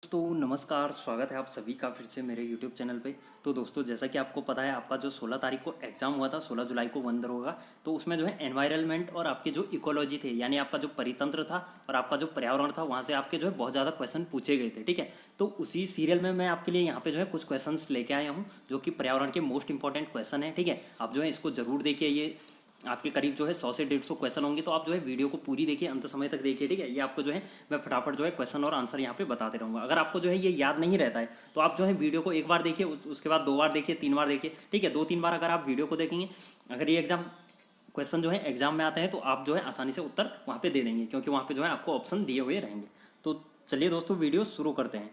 दोस्तों नमस्कार, स्वागत है आप सभी का फिर से मेरे YouTube चैनल पे। तो दोस्तों जैसा कि आपको पता है आपका जो 16 तारीख को एग्ज़ाम हुआ था, 16 जुलाई को बंद होगा। तो उसमें जो है एनवायरनमेंट और आपके जो इकोलॉजी थे यानी आपका जो परितंत्र था और आपका जो पर्यावरण था वहाँ से आपके जो है बहुत ज़्यादा क्वेश्चन पूछे गए थे, ठीक है। तो उसी सीरियल में मैं आपके लिए यहाँ पे जो है कुछ क्वेश्चन लेके आया हूँ जो कि पर्यावरण के मोस्ट इंपॉर्टेंट क्वेश्चन है, ठीक है। आप जो है इसको जरूर देखिए, ये आपके करीब जो है 100 से 150 क्वेश्चन होंगे। तो आप जो है वीडियो को पूरी देखिए, अंत समय तक देखिए, ठीक है। ये आपको जो है मैं फटाफट जो है क्वेश्चन और आंसर यहाँ पे बताते रहूँगा। अगर आपको जो है ये याद नहीं रहता है तो आप जो है वीडियो को एक बार देखिए, उसके बाद 2 बार देखिए, 3 बार देखिए, ठीक है। 2-3 बार अगर आप वीडियो को देखेंगे, अगर ये क्वेश्चन जो है एग्जाम में आते हैं तो आप जो है आसानी से उत्तर वहाँ पे दे देंगे, क्योंकि वहाँ पे जो है आपको ऑप्शन दिए हुए रहेंगे। तो चलिए दोस्तों वीडियो शुरू करते हैं।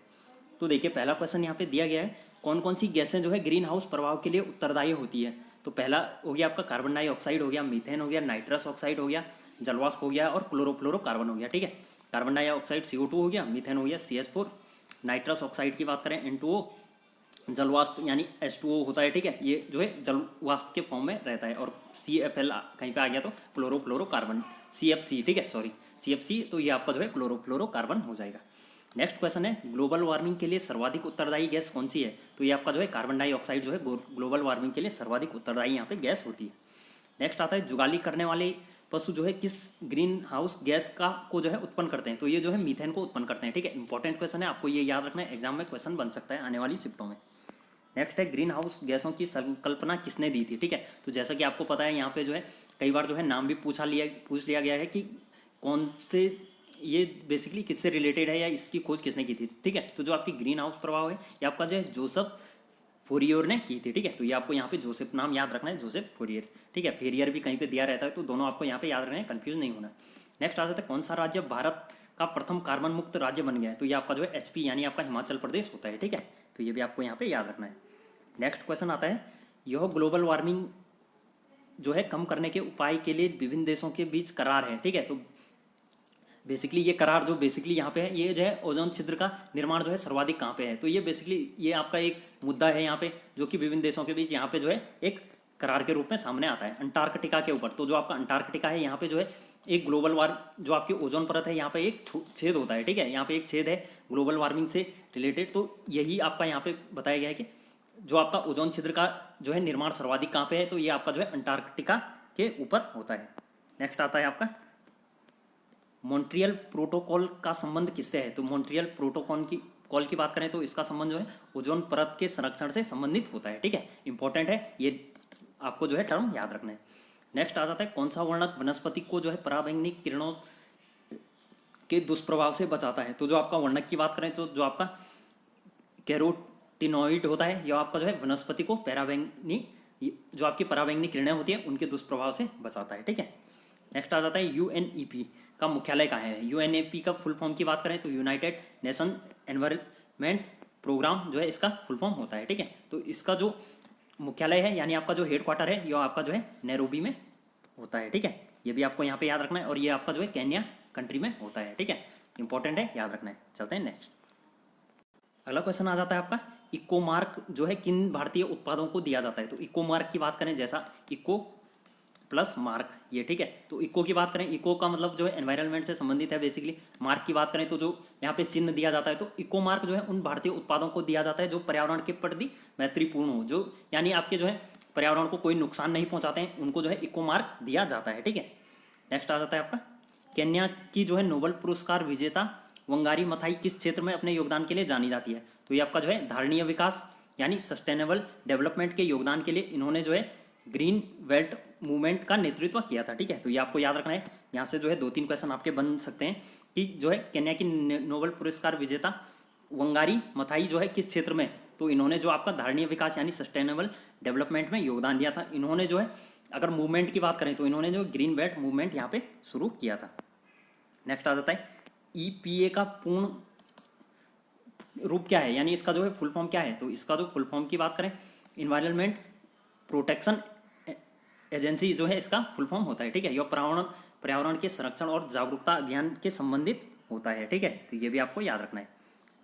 तो देखिए पहला क्वेश्चन यहाँ पे दिया गया है, कौन कौन सी गैसें जो है ग्रीन हाउस प्रभाव के लिए उत्तरदायी होती है। तो पहला हो गया आपका कार्बन डाइऑक्साइड हो गया, मीथेन हो गया, नाइट्रस ऑक्साइड हो गया, जलवाष्प हो गया और क्लोरोफ्लोरोकार्बन हो गया, ठीक है। कार्बन डाइऑक्साइड CO2 हो गया, मीथेन हो गया CH4, नाइट्रस ऑक्साइड की बात करें N2O, जलवाष्प यानी H2O होता है, ठीक है। ये जो है जलवाष्प के फॉर्म में रहता है। और CFL कहीं पे आ गया तो क्लोरोफ्लोरोकार्बन, CFC, ठीक है, सॉरी CFC, तो ये आपका जो है क्लोरोफ्लोरोकार्बन हो जाएगा। नेक्स्ट क्वेश्चन है, ग्लोबल वार्मिंग के लिए सर्वाधिक उत्तरदायी गैस कौन सी है। तो ये आपका जो है कार्बन डाइऑक्साइड जो है ग्लोबल वार्मिंग के लिए सर्वाधिक उत्तरदायी यहाँ पे गैस होती है। नेक्स्ट आता है, जुगाली करने वाले पशु जो है किस ग्रीन हाउस गैस का को जो है उत्पन्न करते हैं। तो ये जो है मीथेन को उत्पन्न करते हैं, ठीक है। इंपॉर्टेंट क्वेश्चन है, आपको ये याद रखना है, एग्जाम में क्वेश्चन बन सकता है आने वाली शिफ्टों में। नेक्स्ट है, ग्रीन हाउस गैसों की संकल्पना किसने दी थी, ठीक है। तो जैसा कि आपको पता है यहाँ पे जो है कई बार जो है नाम भी पूछ लिया गया है कि कौन से ये बेसिकली किससे रिलेटेड है या इसकी खोज किसने की थी, ठीक है। तो जो आपकी ग्रीन हाउस प्रभाव है ये आपका जो है जोसेफ फोरियर ने की थी, ठीक है। तो ये आपको यहाँ पे जोसेफ नाम याद रखना है, जोसेफ फोरियर, ठीक है। फेरियर भी कहीं पे दिया रहता है, तो दोनों आपको यहाँ पे याद रखना है, कंफ्यूज नहीं होना। नेक्स्ट आ जाता है, कौन सा राज्य भारत का प्रथम कार्बन मुक्त राज्य बन गया है। तो ये आपका जो है HP यानी आपका हिमाचल प्रदेश होता है, ठीक है। तो ये भी आपको यहाँ पे याद रखना है। नेक्स्ट क्वेश्चन आता है, यह ग्लोबल वार्मिंग जो है कम करने के उपाय के लिए विभिन्न देशों के बीच करार है, ठीक है। तो बेसिकली ये करार जो बेसिकली यहाँ पे है, ये जो है ओजोन छिद्र का निर्माण जो है सर्वाधिक कहाँ पे है। तो ये बेसिकली ये आपका एक मुद्दा है यहाँ पे, जो कि विभिन्न देशों के बीच यहाँ पे जो है एक करार के रूप में सामने आता है, अंटार्कटिका के ऊपर। तो जो आपका अंटार्कटिका है यहाँ पे जो है एक ग्लोबल वार जो आपकी ओजोन परत है यहाँ पे एक छेद होता है, ठीक है। यहाँ पे एक छेद है ग्लोबल वार्मिंग से रिलेटेड। तो यही आपका यहाँ पे बताया गया है कि जो आपका ओजोन छिद्र का जो है निर्माण सर्वाधिक कहाँ पे है, तो ये आपका जो है अंटार्कटिका के ऊपर होता है। नेक्स्ट आता है आपका, मॉन्ट्रियल प्रोटोकॉल का संबंध किससे है। तो मॉन्ट्रियल प्रोटोकॉल की बात करें तो इसका संबंध जो है ओजोन परत के संरक्षण से संबंधित होता है, ठीक है। इंपॉर्टेंट है, ये आपको जो है टर्म याद रखना है। नेक्स्ट आ जाता है, कौन सा वर्णक वनस्पति को जो है पराबैंगनी किरणों के दुष्प्रभाव से बचाता है। तो जो आपका वर्णक की बात करें तो जो आपका कैरोटिनॉइड होता है, यह आपका जो है वनस्पति को जो आपकी पराबैंगनी किरणें होती है उनके दुष्प्रभाव से बचाता है, ठीक है। नेक्स्ट आ जाता है, UNEP का मुख्यालय कहाँ है। UNEP का फुल फॉर्म की बात करें तो यूनाइटेड नेशन एनवायरनमेंट प्रोग्राम जो है इसका फुल फॉर्म होता है, ठीक है। तो इसका जो मुख्यालय है यानी आपका जो हेडक्वार्टर है यह आपका जो है नैरोबी में होता है, ठीक है। ये भी आपको यहाँ पे याद रखना है। और ये आपका जो है केन्या कंट्री में होता है, ठीक है। इंपॉर्टेंट है, याद रखना है। चलते हैं नेक्स्ट। अगला क्वेश्चन आ जाता है आपका, इको मार्क जो है किन भारतीय उत्पादों को दिया जाता है। तो इको मार्क की बात करें, जैसा इको प्लस मार्क, ये ठीक है। तो इको की बात करें, इको का मतलब जो है एनवायरनमेंट से संबंधित है बेसिकली। मार्क की बात करें तो जो यहाँ पे चिन्ह दिया जाता है, तो इको मार्क जो है उन भारतीय उत्पादों को दिया जाता है जो पर्यावरण के प्रति मैत्रीपूर्ण हो, जो यानी आपके जो है पर्यावरण को कोई नुकसान नहीं पहुंचाते हैं, उनको जो है इको मार्क दिया जाता है, ठीक है। नेक्स्ट आ जाता है आपका, केन्या की जो है नोबेल पुरस्कार विजेता वंगारी मथाई किस क्षेत्र में अपने योगदान के लिए जानी जाती है। तो ये आपका जो है धारणीय विकास यानी सस्टेनेबल डेवलपमेंट के योगदान के लिए इन्होंने जो है ग्रीन बेल्ट मूवमेंट का नेतृत्व किया था, ठीक है। तो ये आपको याद रखना है। यहाँ से जो है 2-3 क्वेश्चन आपके बन सकते हैं कि जो है केन्या की नोबेल पुरस्कार विजेता वंगारी मथाई जो है किस क्षेत्र में, तो इन्होंने जो आपका धारणीय विकास यानी सस्टेनेबल डेवलपमेंट में योगदान दिया था। इन्होंने जो है अगर मूवमेंट की बात करें तो इन्होंने जो ग्रीन बेल्ट मूवमेंट यहाँ पे शुरू किया था। नेक्स्ट आ जाता है, EPA का पूर्ण रूप क्या है, यानी इसका जो है फुल फॉर्म क्या है। तो इसका जो फुल फॉर्म की बात करें, इन्वायरमेंट प्रोटेक्शन एजेंसी जो है इसका फुल फॉर्म होता है, ठीक है। यह पर्यावरण के संरक्षण और जागरूकता अभियान के संबंधित होता है, ठीक है। तो ये भी आपको याद रखना है।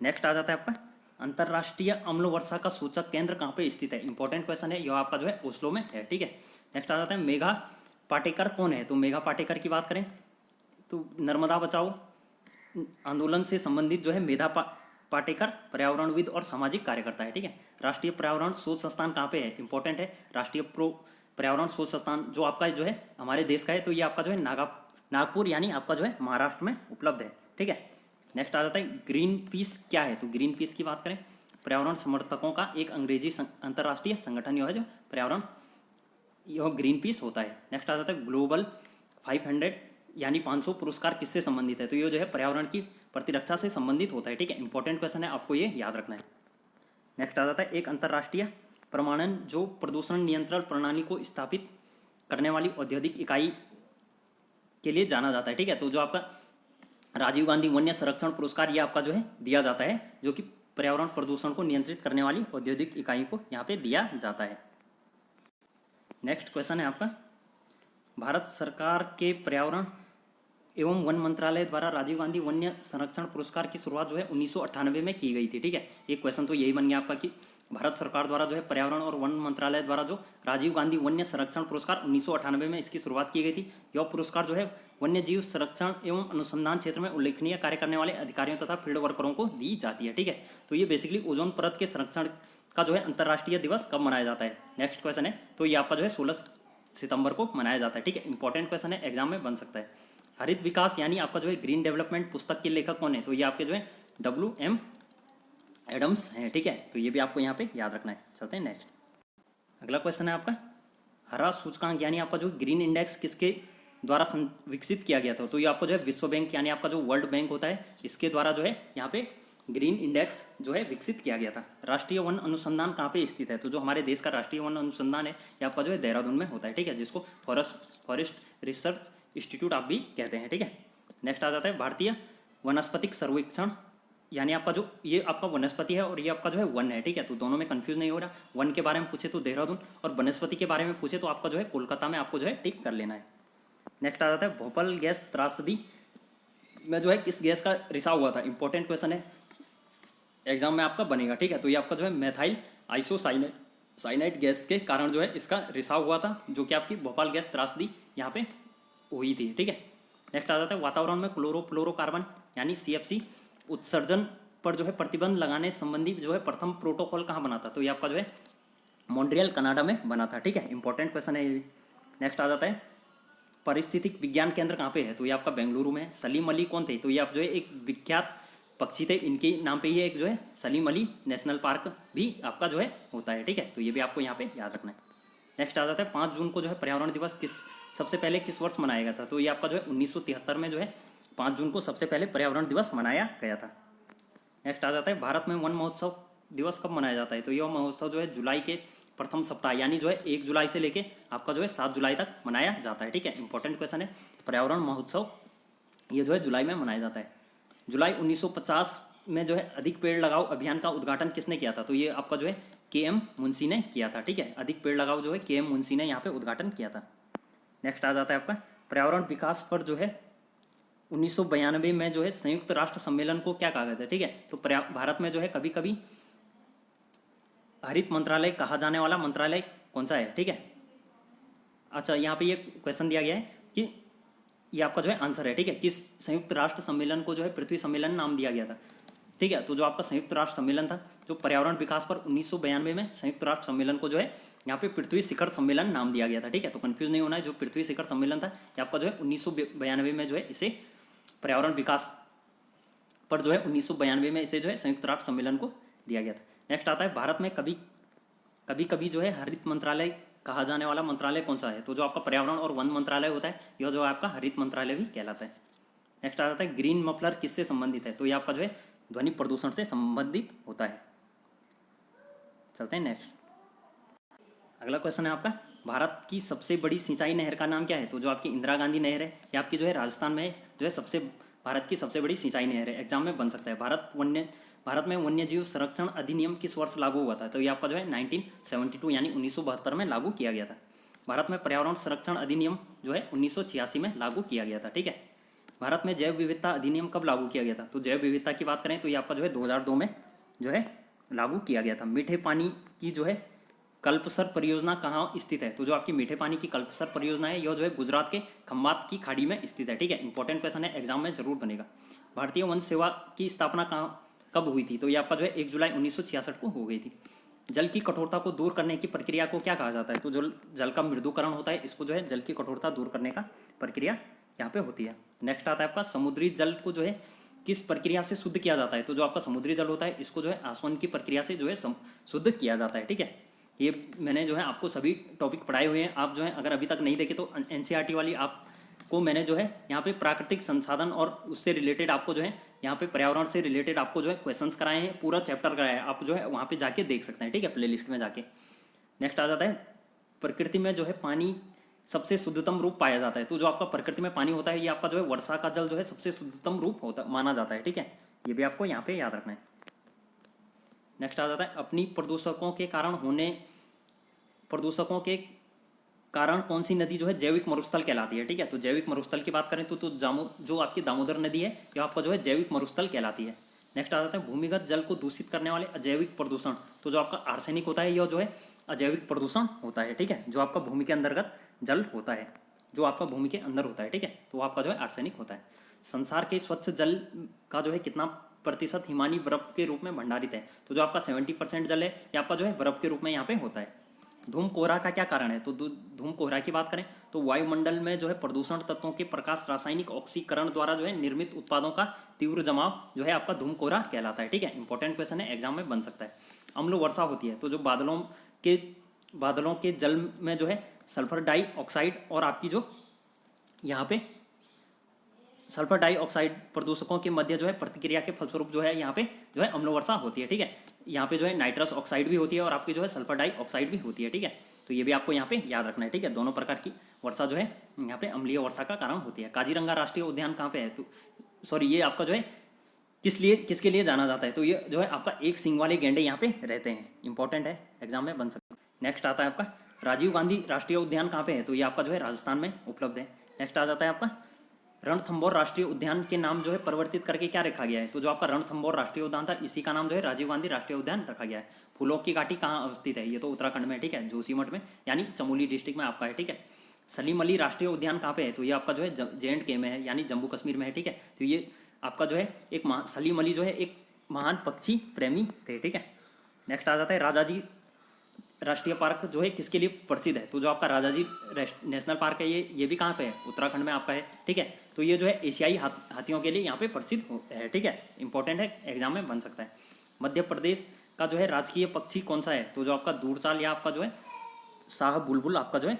नेक्स्ट आ जाता है आपका, अंतर्राष्ट्रीय अम्ल वर्षा का सूचक केंद्र कहाँ पे स्थित है। इंपॉर्टेंट क्वेश्चन है, यह आपका जो है ओस्लो में है, ठीक है। नेक्स्ट आ जाता है, मेघा पाटेकर कौन है। तो मेघा पाटेकर की बात करें तो नर्मदा बचाओ आंदोलन से संबंधित जो है पाटेकर पर्यावरणविद और सामाजिक कार्यकर्ता है। ठीक है, राष्ट्रीय पर्यावरण शोध संस्थान कहाँ पे है, इंपॉर्टेंट है। राष्ट्रीय पर्यावरण शोध संस्थान जो आपका जो है हमारे देश का है, तो ये आपका जो है नागपुर यानी आपका जो है महाराष्ट्र में उपलब्ध है। ठीक है, नेक्स्ट आ जाता है ग्रीन पीस क्या है। तो ग्रीन पीस की बात करें, पर्यावरण समर्थकों का एक अंग्रेजी अंतर्राष्ट्रीय संगठन यह है जो पर्यावरण यह ग्रीन पीस होता है। नेक्स्ट आ जाता है ग्लोबल 500 यानी 500 पुरस्कार किससे संबंधित है। तो ये जो है पर्यावरण की प्रतिरक्षा से संबंधित होता है। ठीक है, इंपॉर्टेंट क्वेश्चन है, आपको ये याद रखना है। नेक्स्ट आ जाता है एक अंतर्राष्ट्रीय प्रमाणन जो प्रदूषण नियंत्रण प्रणाली को स्थापित करने वाली औद्योगिक इकाई के लिए जाना जाता है। ठीक है, तो जो आपका राजीव गांधी वन्य संरक्षण पुरस्कार ये आपका जो है दिया जाता है, जो कि पर्यावरण प्रदूषण को नियंत्रित करने वाली औद्योगिक इकाई को यहाँ पे दिया जाता है। नेक्स्ट क्वेश्चन है आपका, भारत सरकार के पर्यावरण एवं वन मंत्रालय द्वारा राजीव गांधी वन्य संरक्षण पुरस्कार की शुरुआत जो है 1998 में की गई थी। ठीक है, एक क्वेश्चन तो यही बन गया आपका कि भारत सरकार द्वारा जो है पर्यावरण और वन मंत्रालय द्वारा जो राजीव गांधी वन्य संरक्षण पुरस्कार 1998 में इसकी शुरुआत की गई थी। यह पुरस्कार जो है वन्य जीव संरक्षण एवं अनुसंधान क्षेत्र में उल्लेखनीय कार्य करने वाले अधिकारियों तथा फील्ड वर्करों को दी जाती है। ठीक है, तो ये बेसिकली ओजोन परत के संरक्षण का जो है अंतर्राष्ट्रीय दिवस कब मनाया जाता है। नेक्स्ट क्वेश्चन है, तो ये आपका जो है 16 सितंबर को मनाया जाता है। ठीक है, इंपॉर्टेंट क्वेश्चन है, एग्जाम में बन सकता है। हरित विकास यानी आपका जो है ग्रीन डेवलपमेंट पुस्तक के लेखक कौन है। तो ये आपके जो है WM एडम्स हैं। ठीक है, तो ये भी आपको यहाँ पे याद रखना है। चलते हैं नेक्स्ट, अगला क्वेश्चन है आपका, हरा सूचकांक यानी आपका जो ग्रीन इंडेक्स किसके द्वारा विकसित किया गया था। तो ये आपको जो है विश्व बैंक यानी आपका जो वर्ल्ड बैंक होता है इसके द्वारा जो है यहाँ पे ग्रीन इंडेक्स जो है विकसित किया गया था। राष्ट्रीय वन अनुसंधान कहाँ पे स्थित है। तो जो हमारे देश का राष्ट्रीय वन अनुसंधान है ये आपका जो है देहरादून में होता है। ठीक है, जिसको फॉरेस्ट रिसर्च इंस्टीट्यूट आप भी कहते हैं। ठीक है, नेक्स्ट आ जाता है भारतीय वनस्पतिक सर्वेक्षण यानी आपका जो ये आपका वनस्पति है और ये आपका जो है वन है। ठीक है, तो दोनों में कंफ्यूज नहीं हो रहा। वन के बारे में पूछे तो देहरादून और वनस्पति के बारे में पूछे तो आपका जो है कोलकाता में आपको जो है टिक कर लेना है। नेक्स्ट आ जाता है भोपाल गैस त्रासदी में जो है किस गैस का रिसाव हुआ था। इंपॉर्टेंट क्वेश्चन है, एग्जाम में आपका बनेगा। ठीक है, तो ये आपका जो है मेथाइल आइसोसाइनाइड गैस के कारण जो है इसका रिसाव हुआ था, जो कि आपकी भोपाल गैस त्रासदी यहाँ पे हुई थी। ठीक है, नेक्स्ट आ जाता है वातावरण में क्लोरोफ्लोरोकार्बन यानी CFC उत्सर्जन पर जो है प्रतिबंध लगाने संबंधी जो है प्रथम प्रोटोकॉल कहाँ बना था। तो ये आपका जो है मॉन्ट्रियल कनाडा में बना था। ठीक है, इंपॉर्टेंट क्वेश्चन है ये। नेक्स्ट आ जाता है पारिस्थितिक विज्ञान केंद्र कहाँ पे है। तो ये आपका बेंगलुरु में। सलीम अली कौन थे। तो ये आप जो है एक विख्यात पक्षी थे, इनके नाम पे ये एक जो है सलीम अली नेशनल पार्क भी आपका जो है होता है। ठीक है, तो ये भी आपको यहाँ पे याद रखना है। नेक्स्ट आ जाता है 5 जून को जो है पर्यावरण दिवस सबसे पहले किस वर्ष मनाया गया था। तो ये आपका जो है 1973 में जो है 5 जून को सबसे पहले पर्यावरण दिवस मनाया गया था। नेक्स्ट आ जाता है भारत में वन महोत्सव दिवस कब मनाया जाता है। तो यह महोत्सव जो है जुलाई के प्रथम सप्ताह यानी जो है 1 जुलाई से लेके आपका जो है 7 जुलाई तक मनाया जाता है। ठीक है, इंपॉर्टेंट क्वेश्चन है, पर्यावरण महोत्सव ये जो है जुलाई में मनाया जाता है। जुलाई 1950 में जो है अधिक पेड़ लगाओ अभियान का उद्घाटन किसने किया था। तो ये आपका जो है KM मुंशी ने किया था। ठीक है, अधिक पेड़ लगाओ जो है KM मुंशी ने यहाँ पे उद्घाटन किया था। नेक्स्ट आ जाता है आपका पर्यावरण विकास पर जो है 1992 में जो है संयुक्त राष्ट्र सम्मेलन को क्या कहा गया था। ठीक है, तो भारत में जो है कभी कभी हरित मंत्रालय कहा जाने वाला मंत्रालय कौन सा है। ठीक है, अच्छा यहाँ पे ये क्वेश्चन दिया गया है कि ये आपका जो है आंसर है। ठीक है, किस संयुक्त राष्ट्र सम्मेलन को जो है पृथ्वी सम्मेलन नाम दिया गया था। ठीक है, तो जो आपका संयुक्त राष्ट्र सम्मेलन था जो पर्यावरण विकास पर 1992 में संयुक्त राष्ट्र सम्मेलन को जो है यहाँ पे पृथ्वी शिखर सम्मेलन नाम दिया गया था। ठीक है, तो कंफ्यूज नहीं होना है, जो पृथ्वी शिखर सम्मेलन था ये आपका जो है 1992 में जो है इसे पर्यावरण विकास पर जो है 1992 में इसे जो है संयुक्त राष्ट्र सम्मेलन को दिया गया था। नेक्स्ट आता है भारत में कभी जो है हरित मंत्रालय कहा जाने वाला मंत्रालय कौन सा है। तो जो आपका पर्यावरण और वन मंत्रालय होता है यह जो है आपका हरित मंत्रालय भी कहलाता है। नेक्स्ट आ जाता है ग्रीन मफलर किससे संबंधित है। तो ये आपका जो है ध्वनि प्रदूषण से संबंधित होता है। चलते हैं नेक्स्ट, अगला क्वेश्चन है आपका भारत की सबसे बड़ी सिंचाई नहर का नाम क्या है। तो जो आपकी इंदिरा गांधी नहर है ये आपकी जो है राजस्थान में जो है भारत की सबसे बड़ी सिंचाई नहर है। एग्जाम में बन सकता है। भारत में वन्य जीव संरक्षण अधिनियम किस वर्ष लागू हुआ था। तो ये आपका जो है 1972 यानी 1972 में लागू किया गया था। भारत में पर्यावरण संरक्षण अधिनियम जो है 1986 में लागू किया गया था। ठीक है, भारत में जैव विविधता अधिनियम कब लागू किया गया था। तो जैव विविधता की बात करें तो ये आपका जो है 2002 में जो है लागू किया गया था। मीठे पानी की जो है कल्पसर परियोजना कहाँ स्थित है। तो जो आपकी मीठे पानी की कल्पसर परियोजना है यह जो है गुजरात के खम्बात की खाड़ी में स्थित है। ठीक है, इंपॉर्टेंट क्वेश्चन है, एग्जाम में जरूर बनेगा। भारतीय वन सेवा की स्थापना कहाँ कब हुई थी? तो ये आपका जो है 1 जुलाई 1966 को हो गई थी। जल की कठोरता को दूर करने की प्रक्रिया को क्या कहा जाता है? तो जो जल का मृदुकरण होता है, इसको जो है जल की कठोरता दूर करने का प्रक्रिया यहाँ पे होती है। नेक्स्ट आता है आपका समुद्री जल को जो है किस प्रक्रिया से शुद्ध किया जाता है? तो जो आपका समुद्री जल होता है, इसको जो है आसवन की प्रक्रिया से जो है शुद्ध किया जाता है। ठीक है, ये मैंने जो है आपको सभी टॉपिक पढ़ाए हुए हैं। आप जो है अगर अभी तक नहीं देखे तो एनसीईआरटी वाली आपको मैंने जो है यहाँ पे प्राकृतिक संसाधन और उससे रिलेटेड आपको जो है यहाँ पे पर्यावरण से रिलेटेड आपको जो है क्वेश्चंस कराए हैं, पूरा चैप्टर कराया है। आप जो है वहाँ पे जाके देख सकते हैं। ठीक है, प्ले लिस्ट में जाके। नेक्स्ट आ जाता है प्रकृति में जो है पानी सबसे शुद्धतम रूप पाया जाता है। तो जो आपका प्रकृति में पानी होता है, ये आपका जो है वर्षा का जल जो है सबसे शुद्धतम रूप होता माना जाता है। ठीक है, ये भी आपको यहाँ पे याद रखना है। नेक्स्ट आ जाता है अपनी प्रदूषकों के कारण कौन सी नदी जो है जैविक मरुस्थल कहलाती है? ठीक है, तो जैविक मरुस्थल की बात करें तो जो आपकी दामोदर नदी है, ये आपका जो है जैविक मरुस्थल कहलाती है। नेक्स्ट आ जाता है भूमिगत जल को दूषित करने वाले अजैविक प्रदूषण। तो जो आपका आर्सेनिक होता है, यह जो है अजैविक प्रदूषण होता है। ठीक है, जो आपका भूमि के अंतर्गत जल होता है, जो आपका भूमि के अंदर होता है। ठीक है, तो आपका जो है आर्सेनिक होता है। संसार के स्वच्छ जल का जो है कितना प्रतिशत हिमानी बर्फ के रूप में भंडारित है? तो जो आपका 70% जल है, ये आपका जो है बर्फ के रूप में यहाँ पे होता है। धूम कोहरा का क्या कारण है? तो धूम कोहरा की बात करें तो वायुमंडल में जो है प्रदूषण तत्वों के प्रकाश रासायनिक ऑक्सीकरण द्वारा जो है निर्मित उत्पादों का तीव्र जमाव जो है आपका धूम कोहरा कहलाता है। ठीक है, इंपॉर्टेंट क्वेश्चन है, एग्जाम में बन सकता है। अम्ल वर्षा होती है, तो जो बादलों के जल में जो है सल्फर डाइऑक्साइड और आपकी जो यहाँ पे सल्फर डाइऑक्साइड प्रदूषकों के मध्य जो है प्रतिक्रिया के फलस्वरूप जो है यहाँ पे जो है अम्ल वर्षा होती है। ठीक है, यहाँ पे जो है नाइट्रस ऑक्साइड भी होती है और आपकी जो है सल्फर डाइऑक्साइड भी होती है। ठीक है, तो ये भी आपको यहाँ पे याद रखना है। ठीक है, दोनों प्रकार की वर्षा जो है यहाँ पे अम्लीय वर्षा का कारण होती है। काजीरंगा राष्ट्रीय उद्यान कहाँ पे है? तो सॉरी, ये आपका जो है किसके लिए जाना जाता है? तो ये जो है आपका एक सींग वाले गैंडे यहाँ पे रहते हैं। इंपॉर्टेंट है, एग्जाम में बन सकता है। नेक्स्ट आता है आपका राजीव गांधी राष्ट्रीय उद्यान कहाँ पे है? तो ये आपका जो है राजस्थान में उपलब्ध है। नेक्स्ट आ जाता है आपका रणथंभौर राष्ट्रीय उद्यान के नाम जो है परिवर्तित करके क्या रखा गया है? तो जो आपका रणथंभौर राष्ट्रीय उद्यान था, इसी का नाम जो है राजीव गांधी राष्ट्रीय उद्यान रखा गया है। फूलों की घाटी कहाँ अवस्थित है? ये तो उत्तराखंड में। ठीक है, जोशीमठ में, यानी चमोली डिस्ट्रिक्ट में आपका है। ठीक है, सलीम अली राष्ट्रीय उद्यान कहाँ पे है? तो ये आपका जो है JNK में है, यानी जम्मू कश्मीर में है। ठीक है, तो ये आपका जो है एक सलीम अली जो है एक महान पक्षी प्रेमी थे। ठीक है, नेक्स्ट आ जाता है राजाजी राष्ट्रीय पार्क जो है किसके लिए प्रसिद्ध है? तो जो आपका राजाजी नेशनल पार्क है, ये भी कहाँ पे है? उत्तराखंड में आपका है। ठीक है, तो ये जो है एशियाई हाथियों के लिए यहाँ पे प्रसिद्ध है। ठीक है, इंपॉर्टेंट है, एग्जाम में बन सकता है। मध्य प्रदेश का जो है राजकीय पक्षी कौन सा है? तो जो आपका दूरचाल या आपका जो है शाह बुलबुल आपका जो है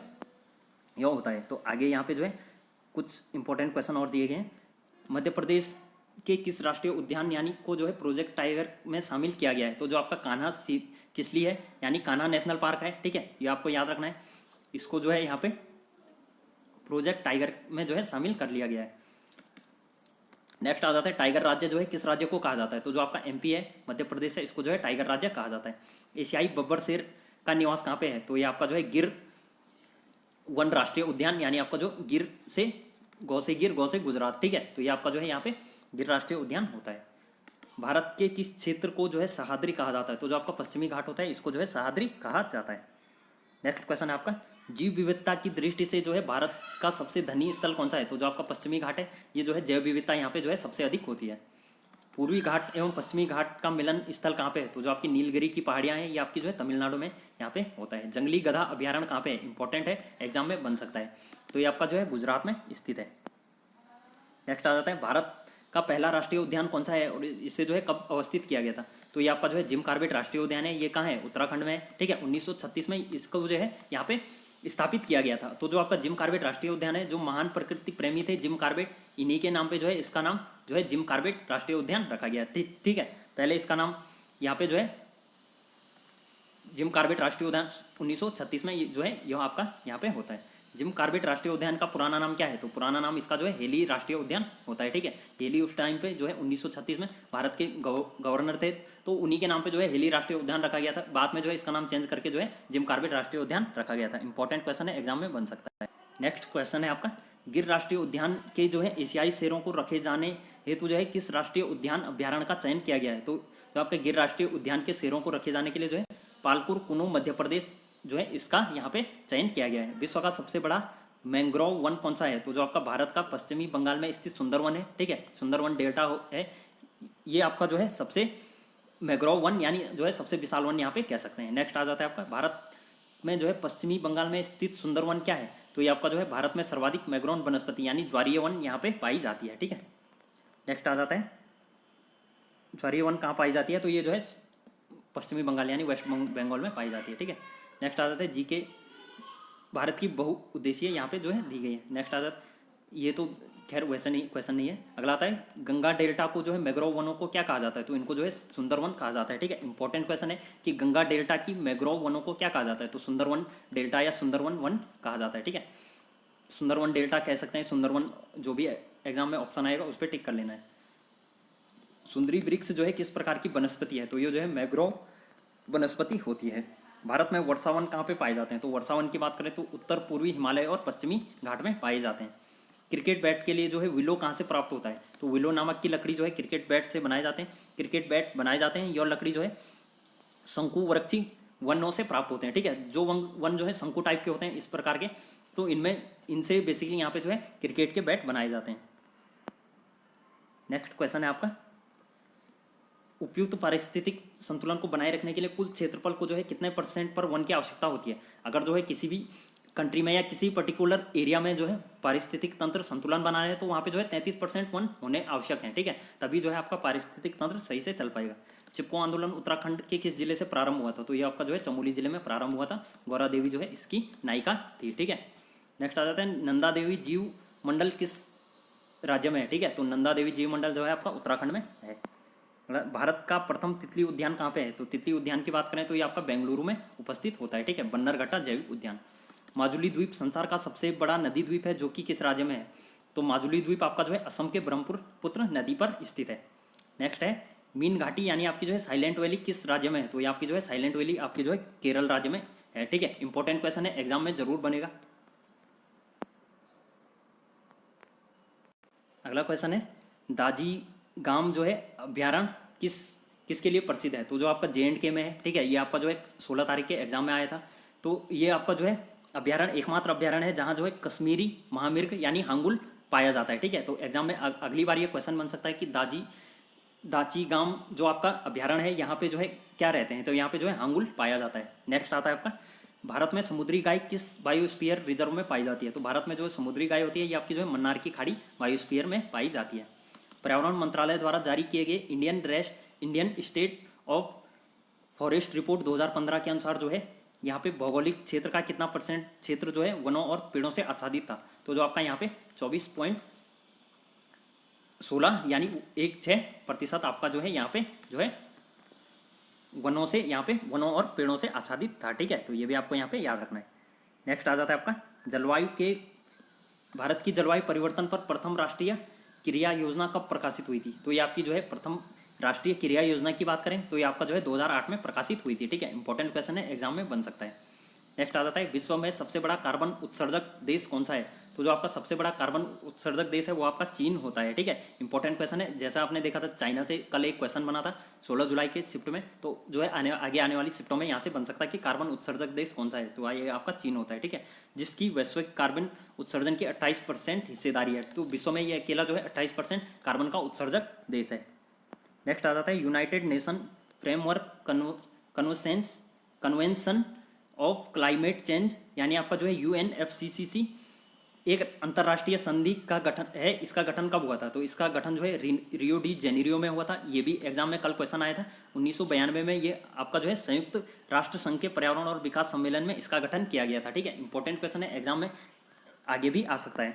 यह होता है। तो आगे यहाँ पे जो है कुछ इंपॉर्टेंट क्वेश्चन और दिए गए हैं। मध्य प्रदेश के किस राष्ट्रीय उद्यान यानी को जो है प्रोजेक्ट टाइगर में शामिल किया गया है? तो जो आपका कान्हा किसली है, यानी कान्हा नेशनल पार्क है। ठीक है, ये आपको याद रखना है। इसको जो है यहाँ पे प्रोजेक्ट टाइगर में जो है शामिल कर लिया गया है। नेक्स्ट आ जाता है टाइगर राज्य जो है किस राज्य को कहा जाता है? तो जो आपका MP है, मध्य प्रदेश है, इसको जो है टाइगर राज्य कहा जाता है। एशियाई बब्बर शेर का निवास कहाँ पे है? तो ये आपका जो है गिर वन राष्ट्रीय उद्यान, यानी आपका जो गिर से गौ से गुजरात। ठीक है, तो ये आपका जो है यहाँ पे गिर राष्ट्रीय उद्यान होता है। भारत के किस क्षेत्र को जो है सह्याद्री कहा जाता है? तो जो आपका पश्चिमी घाट होता है, इसको जो है सह्याद्री कहा जाता है। नेक्स्ट क्वेश्चन है आपका जीव विविधता की दृष्टि से जो है भारत का सबसे धनी स्थल कौन सा है? तो जो आपका पश्चिमी घाट है, ये जो है जैव विविधता यहाँ पे जो है सबसे अधिक होती है। पूर्वी घाट एवं पश्चिमी घाट का मिलन स्थल कहाँ पे है? तो जो आपकी नीलगिरी की पहाड़ियाँ हैं, ये आपकी जो है तमिलनाडु में यहाँ पे होता है। जंगली गधा अभ्यारण्य कहाँ पे है? इंपॉर्टेंट है, एग्जाम में बन सकता है। तो ये आपका जो है गुजरात में स्थित है। नेक्स्ट आ जाता है भारत का पहला राष्ट्रीय उद्यान कौन सा है और इसे जो है कब अवस्थित किया गया था? तो ये आपका जो है जिम कॉर्बेट राष्ट्रीय उद्यान है। ये कहाँ है? उत्तराखंड में है। ठीक है, 1936 में इसको जो है यहाँ पे स्थापित किया गया था। तो जो आपका जिम कॉर्बेट राष्ट्रीय उद्यान है, जो महान प्रकृति प्रेमी थे जिम कॉर्बेट, इन्हीं के नाम पे जो है इसका नाम जो है जिम कॉर्बेट राष्ट्रीय उद्यान रखा गया। ठीक है, पहले इसका नाम यहाँ पे जो है जिम कॉर्बेट राष्ट्रीय उद्यान 1936 में जो है यह आपका यहाँ पे होता है। जिम कॉर्बेट राष्ट्रीय उद्यान का पुराना नाम क्या है? तो पुराना नाम इसका जो है हेली राष्ट्रीय उद्यान होता है। ठीक है, हेली उस टाइम पे जो है 1936 में भारत के गवर्नर थे, तो उन्हीं के नाम पे जो है हेली राष्ट्रीय उद्यान रखा गया था। बाद में जो है इसका नाम चेंज करके जो है जिम कॉर्बेट राष्ट्रीय उद्यान रखा गया था। इंपॉर्टेंट क्वेश्चन है, एग्जाम में बन सकता है। नेक्स्ट क्वेश्चन है आपका गिर राष्ट्रीय उद्यान के जो है एशियाई शेरों को रखे जाने हेतु जो है किस राष्ट्रीय उद्यान अभ्यारण्य का चयन किया गया है? तो जो आपके गिर राष्ट्रीय उद्यान के शेरों को रखे जाने के लिए जो है पालकुर कुनो मध्य प्रदेश जो है इसका यहाँ पे चयन किया गया है। विश्व का सबसे बड़ा मैंग्रोव वन कौन सा है? तो जो आपका भारत का पश्चिमी बंगाल में स्थित सुंदरवन है। ठीक है, सुंदरवन डेल्टा है, ये आपका जो है सबसे मैग्रोव वन यानी जो है सबसे विशाल वन यहाँ पे कह सकते हैं। नेक्स्ट आ जाता है आपका भारत में जो है पश्चिमी बंगाल में स्थित सुंदरवन क्या है, तो ये आपका जो है भारत में सर्वाधिक मैग्रोव वनस्पति यानी ज्वारीय वन यहाँ पे पाई जाती है। ठीक है, नेक्स्ट आ जाता है ज्वारीय वन कहाँ पाई जाती है, तो ये जो है पश्चिमी बंगाल यानी वेस्ट बंगाल में पाई जाती है। ठीक है, नेक्स्ट आ जाता है जीके भारत की बहुउद्देशीय यहाँ पे जो है दी गई है। नेक्स्ट आ जाता है, ये तो खैर वैसा नहीं क्वेश्चन नहीं है। अगला आता है गंगा डेल्टा को जो है मैग्रोव वनों को क्या कहा जाता है, तो इनको जो है सुंदरवन कहा जाता है। ठीक है, इंपॉर्टेंट क्वेश्चन है कि गंगा डेल्टा की मैग्रोव वनों को क्या कहा जाता है, तो सुंदरवन डेल्टा या सुंदरवन वन कहा जाता है। ठीक है, सुंदरवन डेल्टा कह सकते हैं, सुंदरवन जो भी एग्जाम में ऑप्शन आएगा उस पर टिक कर लेना है। सुंदरी वृक्ष जो है किस प्रकार की वनस्पति है, तो ये जो है मैग्रोव वनस्पति होती है। भारत में वर्षावन कहाँ पे पाए जाते हैं, तो वर्षावन की बात करें तो उत्तर पूर्वी हिमालय और पश्चिमी घाट में पाए जाते हैं। क्रिकेट बैट के लिए जो है विलो कहाँ से प्राप्त होता है, तो विलो नामक की लकड़ी जो है क्रिकेट बैट से बनाए जाते हैं। क्रिकेट बैट बनाए जाते हैं, यह लकड़ी जो है शंकु वृक्षी वनों से प्राप्त होते हैं। ठीक है, जो वन जो है शंकु टाइप के होते हैं इस प्रकार के, तो इनसे बेसिकली यहाँ पे जो है क्रिकेट के बैट बनाए जाते हैं। नेक्स्ट क्वेश्चन है आपका उपयुक्त पारिस्थितिक संतुलन को बनाए रखने के लिए कुल क्षेत्रफल को जो है कितने % पर वन की आवश्यकता होती है। अगर जो है किसी भी कंट्री में या किसी पर्टिकुलर एरिया में जो है पारिस्थितिक तंत्र संतुलन बनाना है तो वहाँ पे जो है 33% वन होने आवश्यक है। ठीक है, तभी जो है आपका पारिस्थितिक तंत्र सही से चल पाएगा। चिपको आंदोलन उत्तराखंड के किस जिले से प्रारंभ हुआ था, तो ये आपका जो है चमोली जिले में प्रारंभ हुआ था। गौरा देवी जो है इसकी नायिका थी। ठीक है, नेक्स्ट आ जाता है नंदा देवी जीव मंडल किस राज्य में है। ठीक है, तो नंदा देवी जीव मंडल जो है आपका उत्तराखंड में है। भारत का प्रथम तितली उद्यान कहाँ पे है, तो तितली उद्यान की बात करें तो ये आपका बेंगलुरु में उपस्थित होता है। ठीक है, बन्नरघट्टा जैविक उद्यान। माजुली द्वीप संसार का सबसे बड़ा नदी द्वीप है जो कि किस राज्य में है, तो माजुली द्वीप आपका जो है असम के ब्रह्मपुत्र नदी पर स्थित है। नेक्स्ट है मीन घाटी यानी आपकी जो है साइलेंट वैली किस राज्य में है, तो ये आपकी जो है साइलेंट वैली आपकी जो है केरल राज्य में है। ठीक है, इंपॉर्टेंट क्वेश्चन है, एग्जाम में जरूर बनेगा। अगला क्वेश्चन है दाजी गांव जो है अभ्यारण्य किसके लिए प्रसिद्ध है, तो जो आपका JNK में है। ठीक है, ये आपका जो है 16 तारीख के एग्जाम में आया था। तो ये आपका जो है अभ्यारण्य एकमात्र अभ्यारण्य है जहाँ जो है कश्मीरी महामिर्ग यानी हांगुल पाया जाता है। ठीक है, तो एग्जाम में अगली बार ये क्वेश्चन बन सकता है कि दाची गांव जो आपका अभ्यारण्य है यहाँ पे जो है क्या रहते हैं, तो यहाँ पे जो है हांगुल पाया जाता है। नेक्स्ट आता है आपका भारत में समुद्री गाय किस बायोस्फीयर रिजर्व में पाई जाती है, तो भारत में जो समुद्री गाय होती है ये आपकी जो है मन्नार की खाड़ी बायोस्फीयर में पाई जाती है। पर्यावरण मंत्रालय द्वारा जारी किए गए Indian state of forest report 2015 के अनुसार जो है यहाँ पे भौगोलिक क्षेत्र का कितना % क्षेत्र जो है वनों और पेड़ों से आच्छादित था, तो जो आपका यहाँ पे 24.16 यानी 16% आपका जो है यहाँ पे जो है वनों से यहाँ पे वनों और पेड़ों से आच्छादित था। ठीक है, तो ये भी आपको यहाँ पे याद रखना है। नेक्स्ट आ जाता है आपका भारत की जलवायु परिवर्तन पर प्रथम राष्ट्रीय क्रिया योजना कब प्रकाशित हुई थी, तो ये आपकी जो है प्रथम राष्ट्रीय क्रिया योजना की बात करें तो ये आपका जो है 2008 में प्रकाशित हुई थी। ठीक है, इंपॉर्टेंट क्वेश्चन है, एग्जाम में बन सकता है। नेक्स्ट आ जाता है विश्व में सबसे बड़ा कार्बन उत्सर्जक देश कौन सा है, तो जो आपका सबसे बड़ा कार्बन उत्सर्जक देश है वो आपका चीन होता है। ठीक है, इंपॉर्टेंट क्वेश्चन है, जैसा आपने देखा था चाइना से कल एक क्वेश्चन बना था 16 जुलाई के शिफ्ट में, तो जो है आगे आने वाली शिफ्टों में यहाँ से बन सकता है कि कार्बन उत्सर्जक देश कौन सा है, तो ये आपका चीन होता है। ठीक है, जिसकी वैश्विक कार्बन उत्सर्जन की 28% हिस्सेदारी है, तो विश्व में ये अकेला जो है 28% कार्बन का उत्सर्जक देश है। नेक्स्ट आ जाता है United nation framework convention of climate change यानी आपका जो है UNFCCC एक अंतर्राष्ट्रीय संधि का गठन है। इसका गठन कब हुआ था, तो इसका गठन जो है रियो डी जेनेरियो में हुआ था। ये भी एग्जाम में कल क्वेश्चन आया था 1992 में। ये आपका जो है संयुक्त राष्ट्र संघ के पर्यावरण और विकास सम्मेलन में इसका गठन किया गया था। ठीक है, इंपॉर्टेंट क्वेश्चन है, एग्जाम में आगे भी आ सकता है।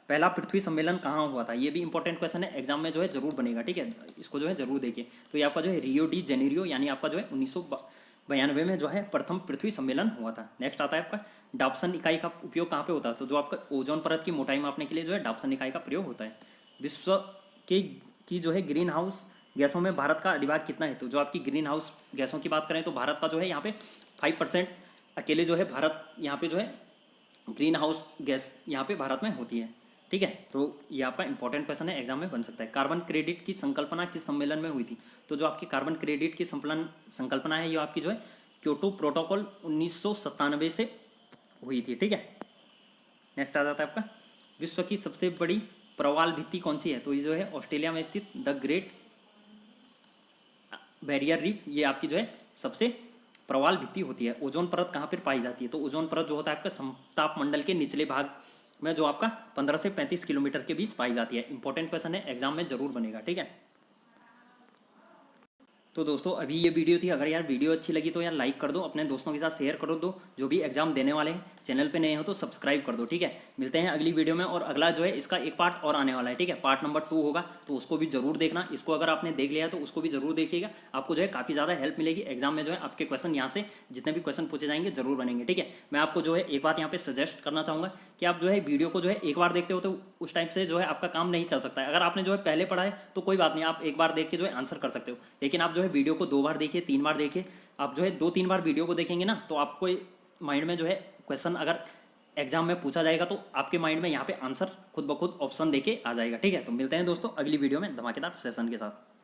पहला पृथ्वी सम्मेलन कहाँ हुआ था, ये भी इंपॉर्टेंट क्वेश्चन है, एग्जाम में जो है जरूर बनेगा। ठीक है, इसको जो है जरूर देखिए। तो ये आपका जो है रियो डी जेनेरियो यानी आपका जो है 1992 में जो है प्रथम पृथ्वी सम्मेलन हुआ था। नेक्स्ट आता है आपका डाप्सन इकाई का उपयोग कहाँ पे होता है, तो जो आपका ओजोन परत की मोटाई मापने के लिए जो है डाप्सन इकाई का प्रयोग होता है। विश्व की जो है ग्रीन हाउस गैसों में भारत का अधिभाग कितना है, तो जो आपकी ग्रीन हाउस गैसों की बात करें तो भारत का जो है यहाँ पे 5% अकेले जो है भारत यहाँ पे जो है ग्रीन हाउस गैस यहाँ पे भारत में होती है। ठीक है, तो ये आपका इंपॉर्टेंट क्वेश्चन है, एग्जाम में बन सकता है। कार्बन क्रेडिट की संकल्पना किस सम्मेलन में हुई थी, तो जो आपकी कार्बन क्रेडिट की संकल्पना है ये आपकी जो है क्योटो प्रोटोकॉल 1997 से हुई थी। ठीक है, नेक्स्ट आ जाता है आपका विश्व की सबसे बड़ी प्रवाल भित्ति कौन सी है, तो ये जो है ऑस्ट्रेलिया में स्थित द ग्रेट बैरियर रीफ, ये आपकी जो है सबसे प्रवाल भित्ति होती है। ओजोन परत कहाँ पर पाई जाती है? तो ओजोन परत जो होता है आपका समताप मंडल के निचले भाग में, जो आपका 15 से 35 किलोमीटर के बीच पाई जाती है। इंपॉर्टेंट क्वेश्चन है, एग्जाम में जरूर बनेगा, ठीक है। तो दोस्तों अभी ये वीडियो थी, अगर यार वीडियो अच्छी लगी तो यार लाइक कर दो, अपने दोस्तों के साथ शेयर करो दो, जो भी एग्जाम देने वाले हैं। चैनल पे नए हो तो सब्सक्राइब कर दो, ठीक है। मिलते हैं अगली वीडियो में, और अगला जो है इसका एक पार्ट और आने वाला है, ठीक है। पार्ट नंबर 2 होगा, तो उसको भी जरूर देखना। इसको अगर आपने देख लिया तो उसको भी जरूर देखिएगा, आपको जो है काफ़ी ज़्यादा हेल्प मिलेगी एग्जाम में। जो है आपके क्वेश्चन यहाँ से जितने भी क्वेश्चन पूछे जाएंगे जरूर बनेंगे, ठीक है। मैं आपको जो है एक बात यहाँ पे सजेस्ट करना चाहूँगा कि आप जो है वीडियो को जो है एक बार देखते हो तो उस टाइप से जो है आपका काम नहीं चल सकता है। अगर आपने जो है पहले पढ़ा है तो कोई बात नहीं, आप एक बार देख के जो है आंसर कर सकते हो, लेकिन आप जो है वीडियो को 2 बार देखिए, 3 बार देखिए। आप जो है 2-3 बार वीडियो को देखेंगे ना, तो आपको माइंड में जो है क्वेश्चन अगर एग्जाम में पूछा जाएगा तो आपके माइंड में यहाँ पे आंसर खुद ब खुद ऑप्शन देके आ जाएगा, ठीक है। तो मिलते हैं दोस्तों अगली वीडियो में धमाकेदार सेशन के साथ।